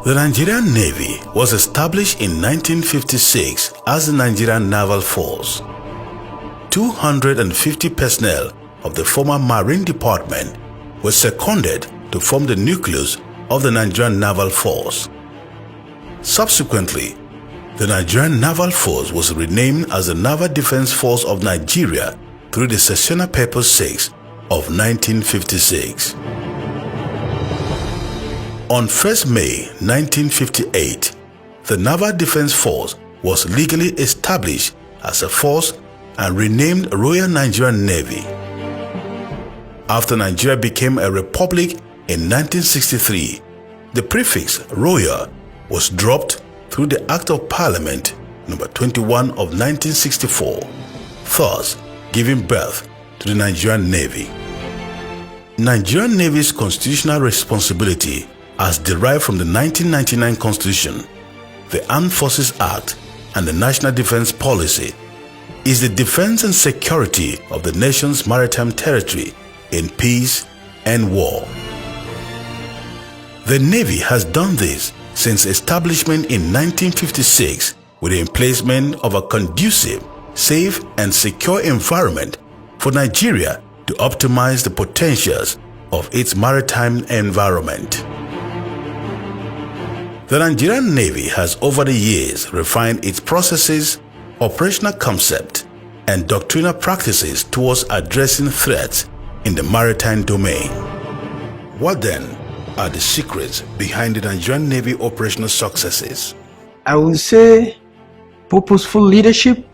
The Nigerian Navy was established in 1956 as the Nigerian Naval Force. 250 personnel of the former Marine Department were seconded to form the nucleus of the Nigerian Naval Force. Subsequently, the Nigerian Naval Force was renamed as the Naval Defense Force of Nigeria through the Sessional Paper 6 of 1956. On 1st May 1958, the Naval Defense Force was legally established as a force and renamed Royal Nigerian Navy. After Nigeria became a republic in 1963, the prefix Royal was dropped through the Act of Parliament No. 21 of 1964, thus giving birth to the Nigerian Navy. Nigerian Navy's constitutional responsibility, as derived from the 1999 Constitution, the Armed Forces Act, and the National Defense Policy, is the defense and security of the nation's maritime territory in peace and war. The Navy has done this since establishment in 1956 with the emplacement of a conducive, safe, and secure environment for Nigeria to optimize the potentials of its maritime environment. The Nigerian Navy has over the years refined its processes, operational concept, and doctrinal practices towards addressing threats in the maritime domain. What then are the secrets behind the Nigerian Navy operational successes? I will say purposeful leadership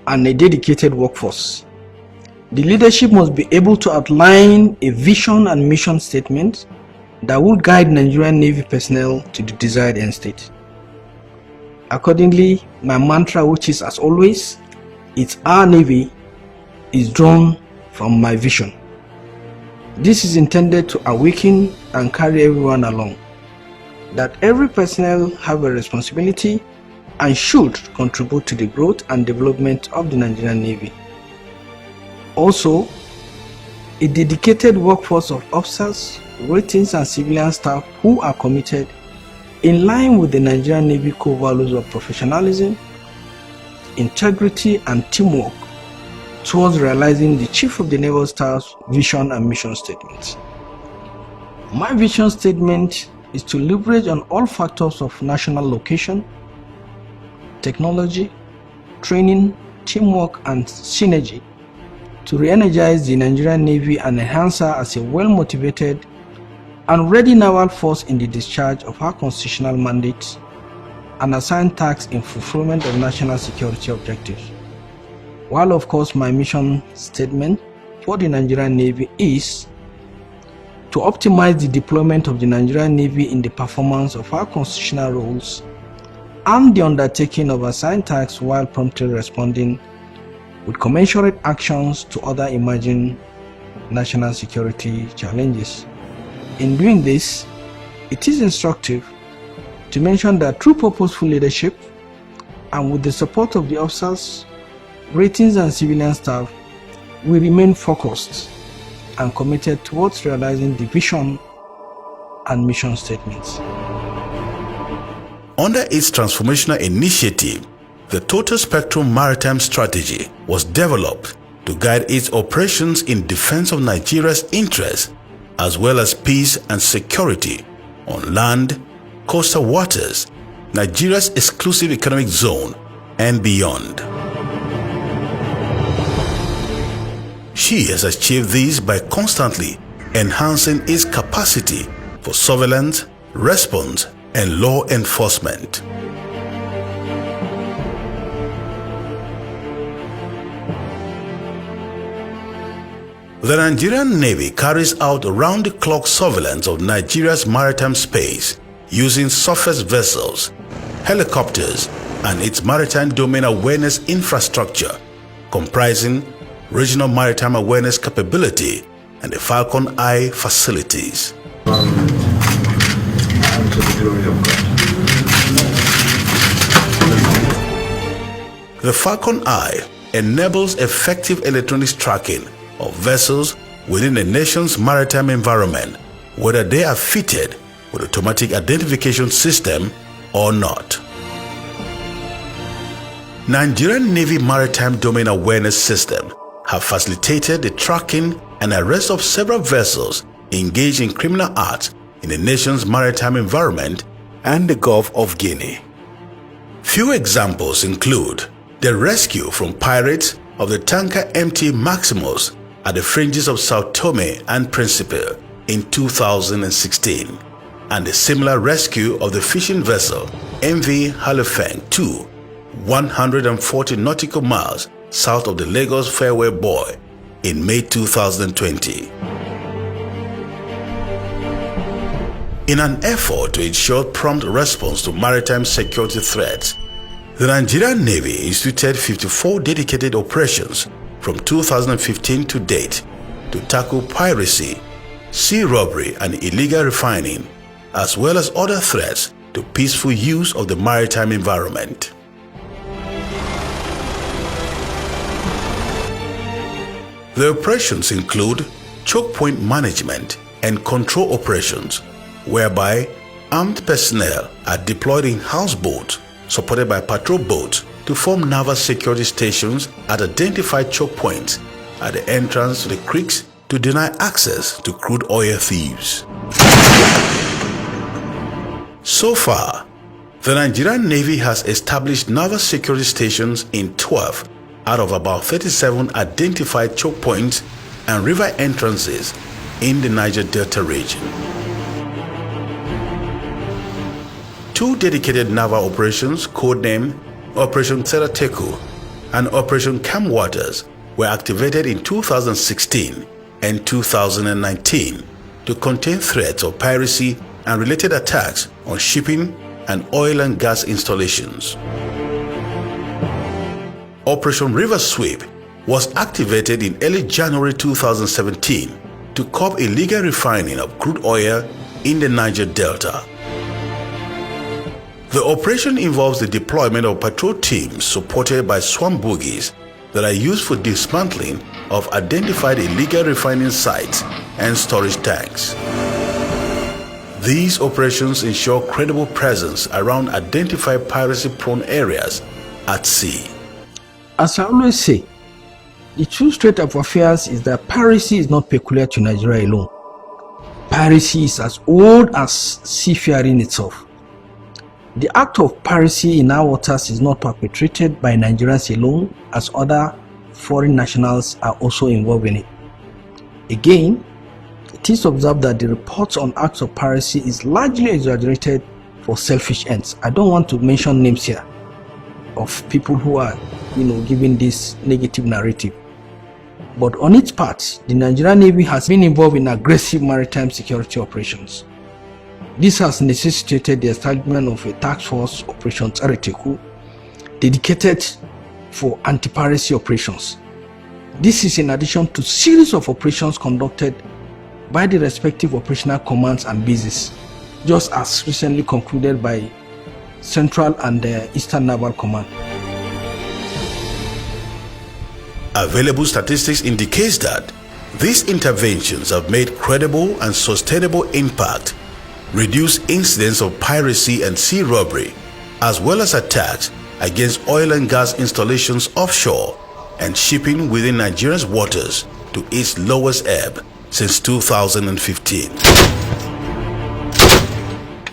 and a dedicated workforce. The leadership must be able to outline a vision and mission statement that will guide Nigerian Navy personnel to the desired end state. Accordingly, my mantra, which is as always, "It's our Navy," is drawn from my vision. This is intended to awaken and carry everyone along, that every personnel have a responsibility and should contribute to the growth and development of the Nigerian Navy. Also, a dedicated workforce of officers, ratings, and civilian staff who are committed in line with the Nigerian Navy core values of professionalism, integrity, and teamwork towards realizing the Chief of the Naval Staff's vision and mission statements. My vision statement is to leverage on all factors of national location, technology, training, teamwork, and synergy to re-energize the Nigerian Navy and enhance her as a well-motivated and ready naval force in the discharge of her constitutional mandates and assign tasks in fulfillment of national security objectives. While of course my mission statement for the Nigerian Navy is to optimize the deployment of the Nigerian Navy in the performance of our constitutional roles and the undertaking of assigned tasks while promptly responding with commensurate actions to other emerging national security challenges. In doing this, it is instructive to mention that through purposeful leadership and with the support of the officers, ratings, and civilian staff, we remain focused and committed towards realizing the vision and mission statements. Under its transformational initiative, the Total Spectrum Maritime Strategy was developed to guide its operations in defense of Nigeria's interests as well as peace and security on land, coastal waters, Nigeria's exclusive economic zone, and beyond. She has achieved this by constantly enhancing its capacity for surveillance, response, and law enforcement. The Nigerian Navy carries out round-the-clock surveillance of Nigeria's maritime space using surface vessels, helicopters, and its maritime domain awareness infrastructure, comprising regional maritime awareness capability and the Falcon Eye facilities. The Falcon Eye enables effective electronics tracking of vessels within a nation's maritime environment, whether they are fitted with automatic identification system or not. Nigerian Navy Maritime Domain Awareness System have facilitated the tracking and arrest of several vessels engaged in criminal acts in the nation's maritime environment and the Gulf of Guinea. Few examples include the rescue from pirates of the tanker MT Maximus at the fringes of Sao Tome and Principe in 2016, and the similar rescue of the fishing vessel MV Halifeng 2, 140 nautical miles south of the Lagos Fairway Buoy in May 2020. In an effort to ensure prompt response to maritime security threats, the Nigerian Navy instituted 54 dedicated operations from 2015 to date to tackle piracy, sea robbery and illegal refining, as well as other threats to peaceful use of the maritime environment. The operations include choke point management and control operations, whereby armed personnel are deployed in houseboats supported by patrol boats to form naval security stations at identified choke points at the entrance to the creeks to deny access to crude oil thieves. So far, the Nigerian Navy has established naval security stations in 12 out of about 37 identified choke points and river entrances in the Niger Delta region. 2 dedicated naval operations, codenamed Operation Terateku and Operation Calm Waters, were activated in 2016 and 2019 to contain threats of piracy and related attacks on shipping and oil and gas installations. Operation River Sweep was activated in early January 2017 to curb illegal refining of crude oil in the Niger Delta. The operation involves the deployment of patrol teams supported by swamp bogies that are used for dismantling of identified illegal refining sites and storage tanks. These operations ensure credible presence around identified piracy-prone areas at sea. As I always say, the true state of affairs is that piracy is not peculiar to Nigeria alone. Piracy is as old as seafaring itself. The act of piracy in our waters is not perpetrated by Nigerians alone, as other foreign nationals are also involved in it. Again, it is observed that the reports on acts of piracy is largely exaggerated for selfish ends. I don't want to mention names here of people who are, giving this negative narrative. But on its part, the Nigerian Navy has been involved in aggressive maritime security operations. This has necessitated the establishment of a task force, Operation Terateku, dedicated for anti-piracy operations. This is in addition to series of operations conducted by the respective operational commands and bases, just as recently concluded by Central and Eastern Naval Command. Available statistics indicates that these interventions have made credible and sustainable impact, reduced incidents of piracy and sea robbery, as well as attacks against oil and gas installations offshore and shipping within Nigeria's waters to its lowest ebb since 2015.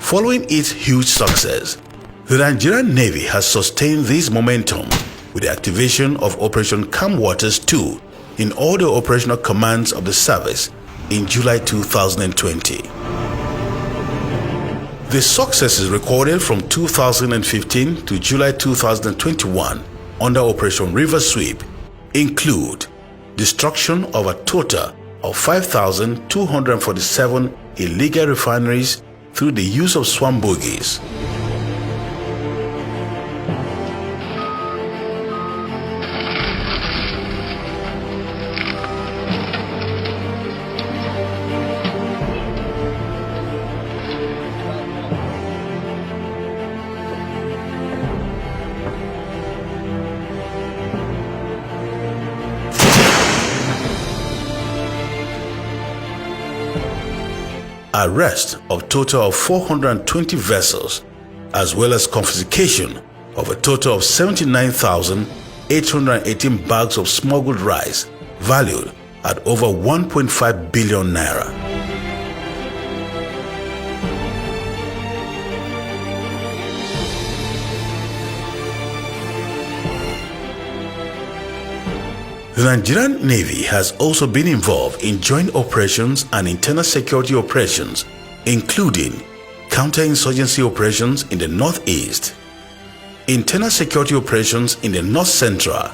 Following its huge success, the Nigerian Navy has sustained this momentum with the activation of Operation Calm Waters 2 in all the operational commands of the service in July 2020. The successes recorded from 2015 to July 2021 under Operation River Sweep include destruction of a total of 5,247 illegal refineries through the use of swamp bogies. arrest of total of 420 vessels, as well as confiscation of a total of 79,818 bags of smuggled rice valued at over 1.5 billion naira. The Nigerian Navy has also been involved in joint operations and internal security operations, including counterinsurgency operations in the northeast, internal security operations in the north central,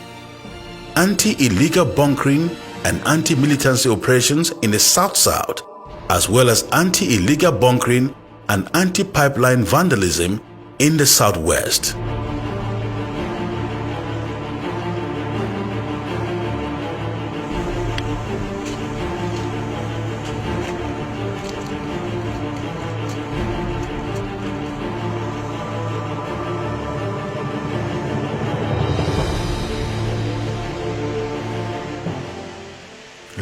anti-illegal bunkering and anti-militancy operations in the south-south, as well as anti-illegal bunkering and anti-pipeline vandalism in the southwest.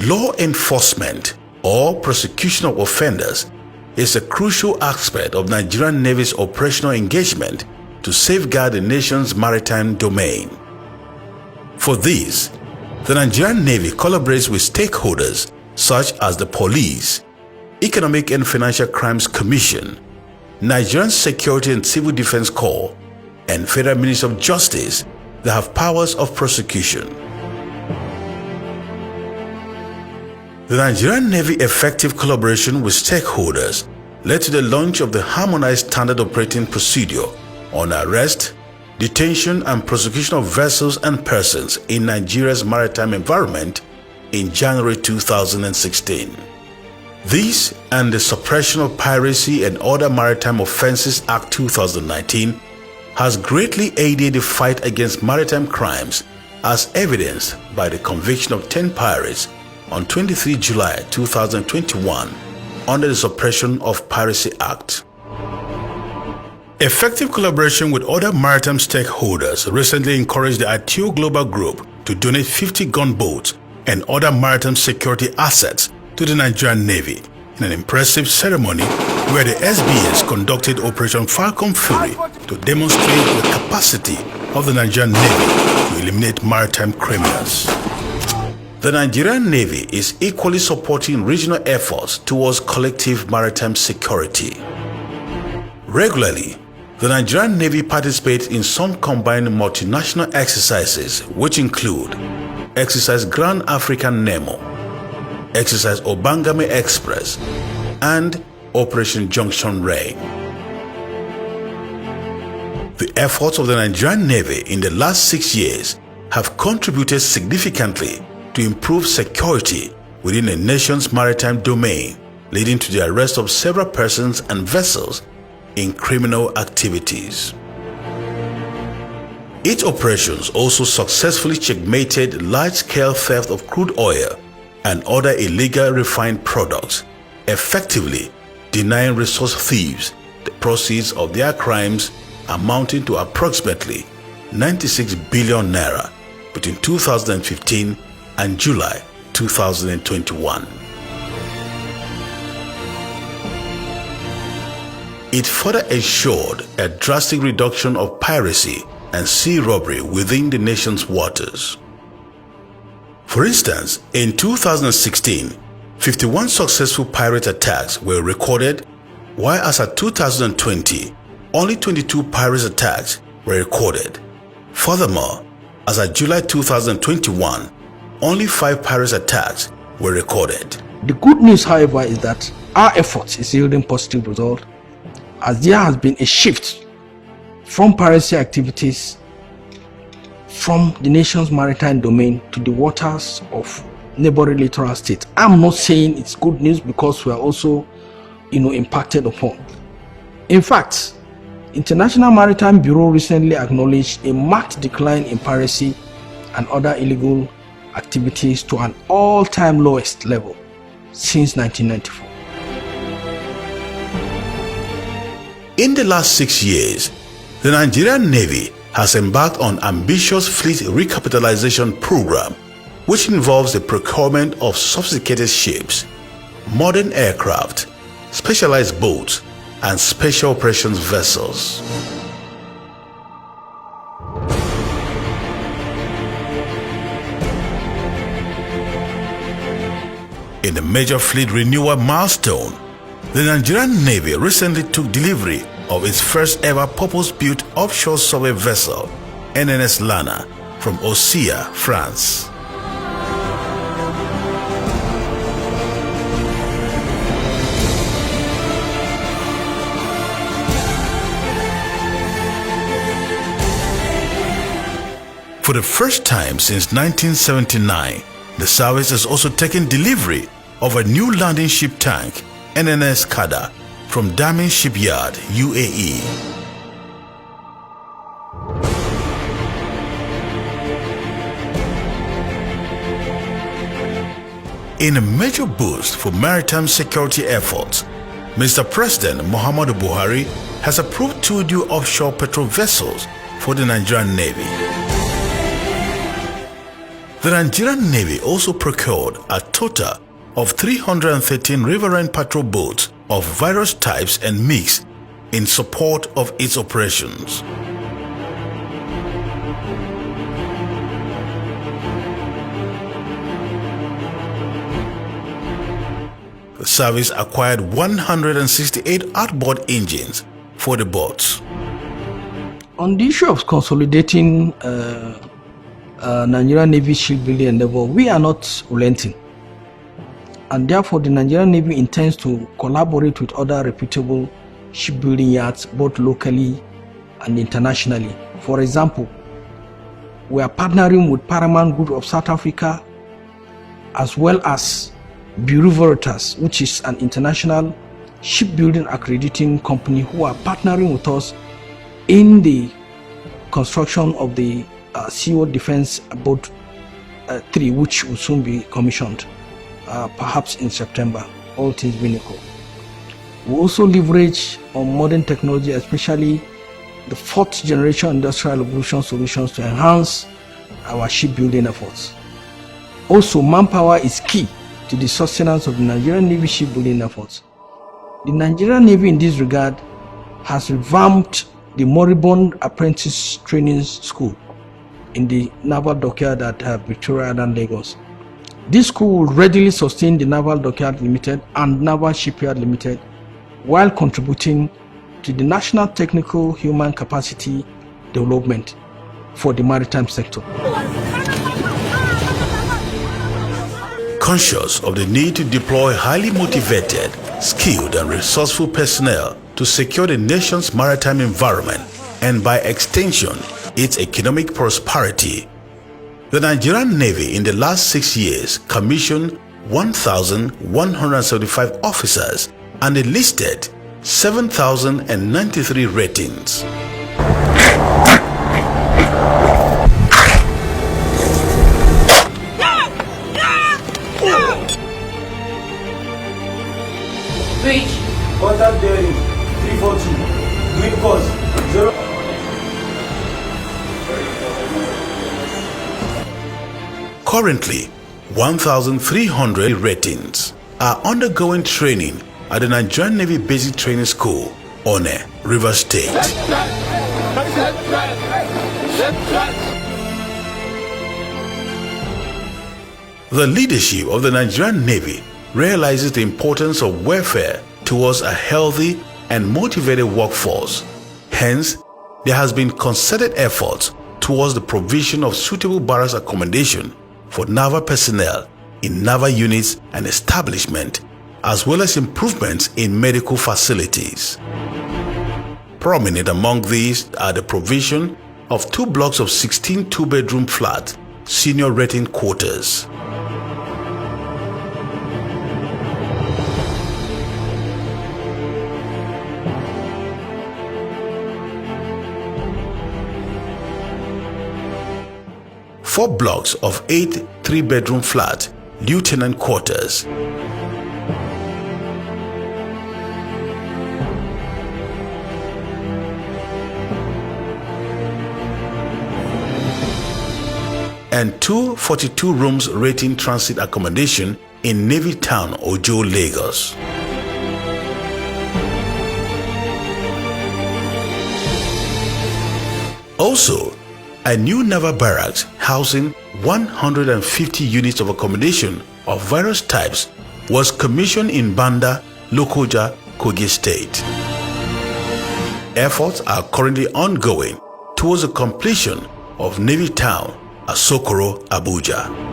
Law enforcement or prosecution of offenders is a crucial aspect of Nigerian Navy's operational engagement to safeguard the nation's maritime domain. For this, the Nigerian Navy collaborates with stakeholders such as the Police, Economic and Financial Crimes Commission, Nigerian Security and Civil Defense Corps, and Federal Ministry of Justice that have powers of prosecution. The Nigerian Navy effective collaboration with stakeholders led to the launch of the Harmonized Standard Operating Procedure on arrest, detention and prosecution of vessels and persons in Nigeria's maritime environment in January 2016. This and the Suppression of Piracy and Other Maritime Offences Act 2019 has greatly aided the fight against maritime crimes, as evidenced by the conviction of 10 pirates on 23 July 2021 under the Suppression of Piracy Act. Effective collaboration with other maritime stakeholders recently encouraged the ITO Global Group to donate 50 gunboats and other maritime security assets to the Nigerian Navy in an impressive ceremony where the SBS conducted Operation Falcon Fury to demonstrate the capacity of the Nigerian Navy to eliminate maritime criminals. The Nigerian Navy is equally supporting regional efforts towards collective maritime security. Regularly, the Nigerian Navy participates in some combined multinational exercises which include Exercise Grand African Nemo, Exercise Obangame Express, and Operation Junction Rain. The efforts of the Nigerian Navy in the last 6 years have contributed significantly to improve security within the nation's maritime domain, leading to the arrest of several persons and vessels in criminal activities. Its operations also successfully checkmated large-scale theft of crude oil and other illegal refined products, effectively denying resource thieves the proceeds of their crimes amounting to approximately 96 billion naira between 2015 and July 2021. It further ensured a drastic reduction of piracy and sea robbery within the nation's waters. For instance, in 2016, 51 successful pirate attacks were recorded, while as of 2020, only 22 pirate attacks were recorded. Furthermore, as of July 2021, only 5 pirate attacks were recorded. The good news, however, is that our efforts is yielding positive results, as there has been a shift from piracy activities from the nation's maritime domain to the waters of neighboring littoral states. I'm not saying it's good news because we are also, impacted upon. In fact, International Maritime Bureau recently acknowledged a marked decline in piracy and other illegal activities to an all-time lowest level since 1994. In the last 6 years, the Nigerian Navy has embarked on an ambitious fleet recapitalization program, which involves the procurement of sophisticated ships, modern aircraft, specialized boats, and special operations vessels. In a major fleet renewal milestone, the Nigerian Navy recently took delivery of its first ever purpose-built offshore survey vessel, NNS Lana, from Ossia, France. For the first time since 1979, the service has also taken delivery of a new landing ship tank, NNS Kada, from Damin Shipyard, UAE. In a major boost for maritime security efforts, Mr. President Muhammadu Buhari has approved 2 new offshore patrol vessels for the Nigerian Navy. The Nigerian Navy also procured a total of 313 riverine patrol boats of various types and mix in support of its operations. The service acquired 168 outboard engines for the boats. On the issue of consolidating Nigerian Navy shipbuilding endeavor, we are not relenting, and therefore the Nigerian Navy intends to collaborate with other reputable shipbuilding yards both locally and internationally. For example, we are partnering with Paramount Group of South Africa as well as Bureau Veritas, which is an international shipbuilding accrediting company, who are partnering with us in the construction of the CO Defense Boat 3, which will soon be commissioned, perhaps in September, all things being equal. We also leverage on modern technology, especially the 4th generation industrial revolution solutions, to enhance our shipbuilding efforts. Also, manpower is key to the sustenance of the Nigerian Navy shipbuilding efforts. The Nigerian Navy in this regard has revamped the moribund apprentice training school in the Naval Dockyard at Victoria Island, Lagos. This school will readily sustain the Naval Dockyard Limited and Naval Shipyard Limited while contributing to the national technical human capacity development for the maritime sector. Conscious of the need to deploy highly motivated, skilled and resourceful personnel to secure the nation's maritime environment and by extension its economic prosperity, the Nigerian Navy in the last 6 years commissioned 1,175 officers and enlisted 7,093 ratings. Reach. Contact bearing 342. Grid course 0. Currently, 1,300 ratings are undergoing training at the Nigerian Navy Basic Training School, Onne, Rivers State. The leadership of the Nigerian Navy realizes the importance of welfare towards a healthy and motivated workforce. Hence, there has been concerted efforts towards the provision of suitable barracks accommodation for naval personnel in naval units and establishment, as well as improvements in medical facilities. Prominent among these are the provision of 2 blocks of 16 2-bedroom flat senior rating quarters. Four blocks of 8 3-bedroom flat lieutenant quarters. And 2 42 rooms rating transit accommodation in Navy Town, Ojo, Lagos. Also, a new naval barracks housing 150 units of accommodation of various types was commissioned in Banda, Lokoja, Kogi State. Efforts are currently ongoing towards the completion of Navy Town at Sokoro, Abuja.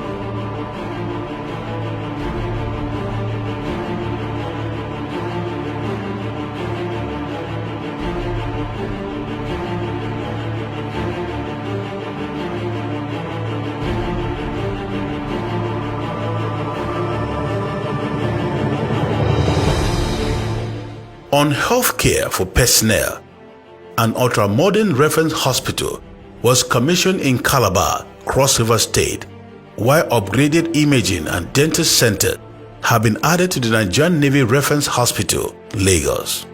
On healthcare for personnel, an ultra-modern reference hospital was commissioned in Calabar, Cross River State, while upgraded imaging and dental center have been added to the Nigerian Navy Reference Hospital, Lagos.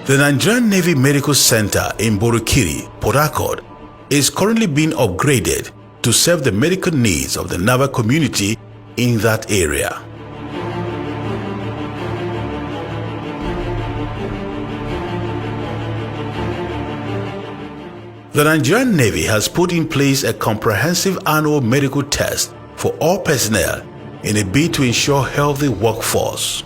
The Nigerian Navy Medical Center in Borokiri, Port Harcourt, is currently being upgraded to serve the medical needs of the naval community in that area. The Nigerian Navy has put in place a comprehensive annual medical test for all personnel in a bid to ensure healthy workforce.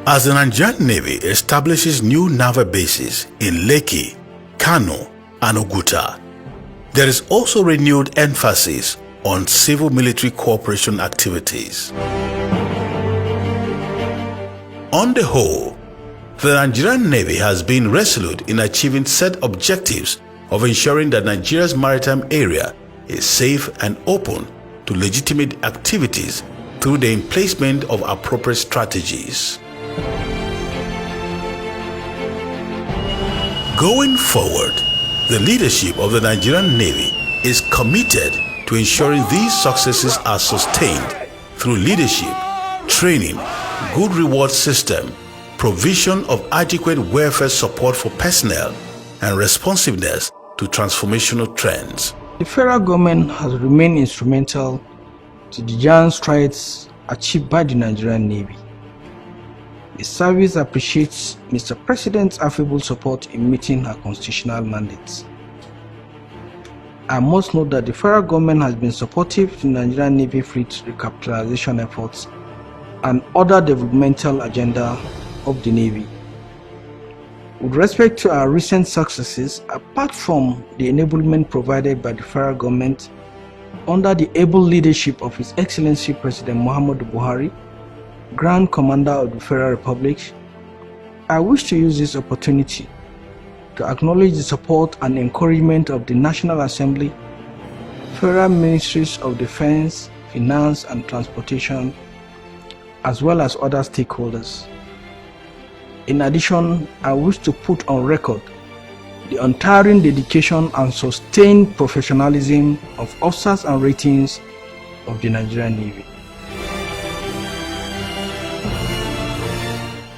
As the Nigerian Navy establishes new naval bases in Lekki, Kano, and Oguta, there is also renewed emphasis on civil-military cooperation activities. On the whole, the Nigerian Navy has been resolute in achieving set objectives of ensuring that Nigeria's maritime area is safe and open to legitimate activities through the emplacement of appropriate strategies. Going forward, the leadership of the Nigerian Navy is committed to ensuring these successes are sustained through leadership, training, good reward system, provision of adequate welfare support for personnel, and responsiveness to transformational trends. The federal government has remained instrumental to the giant strides achieved by the Nigerian Navy. The service appreciates Mr. President's affable support in meeting her constitutional mandates. I must note that the federal government has been supportive to the Nigerian Navy fleet recapitalization efforts and other developmental agenda of the Navy. With respect to our recent successes, apart from the enablement provided by the federal government under the able leadership of His Excellency President Muhammadu Buhari, Grand Commander of the Federal Republic, I wish to use this opportunity to acknowledge the support and encouragement of the National Assembly, Federal Ministries of Defense, Finance and Transportation, as well as other stakeholders. In addition, I wish to put on record the untiring dedication and sustained professionalism of officers and ratings of the Nigerian Navy.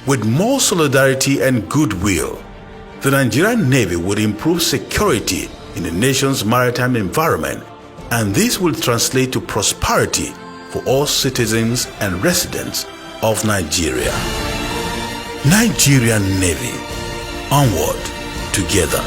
With more solidarity and goodwill, the Nigerian Navy would improve security in the nation's maritime environment, and this will translate to prosperity for all citizens and residents of Nigeria. Nigerian Navy, onward together.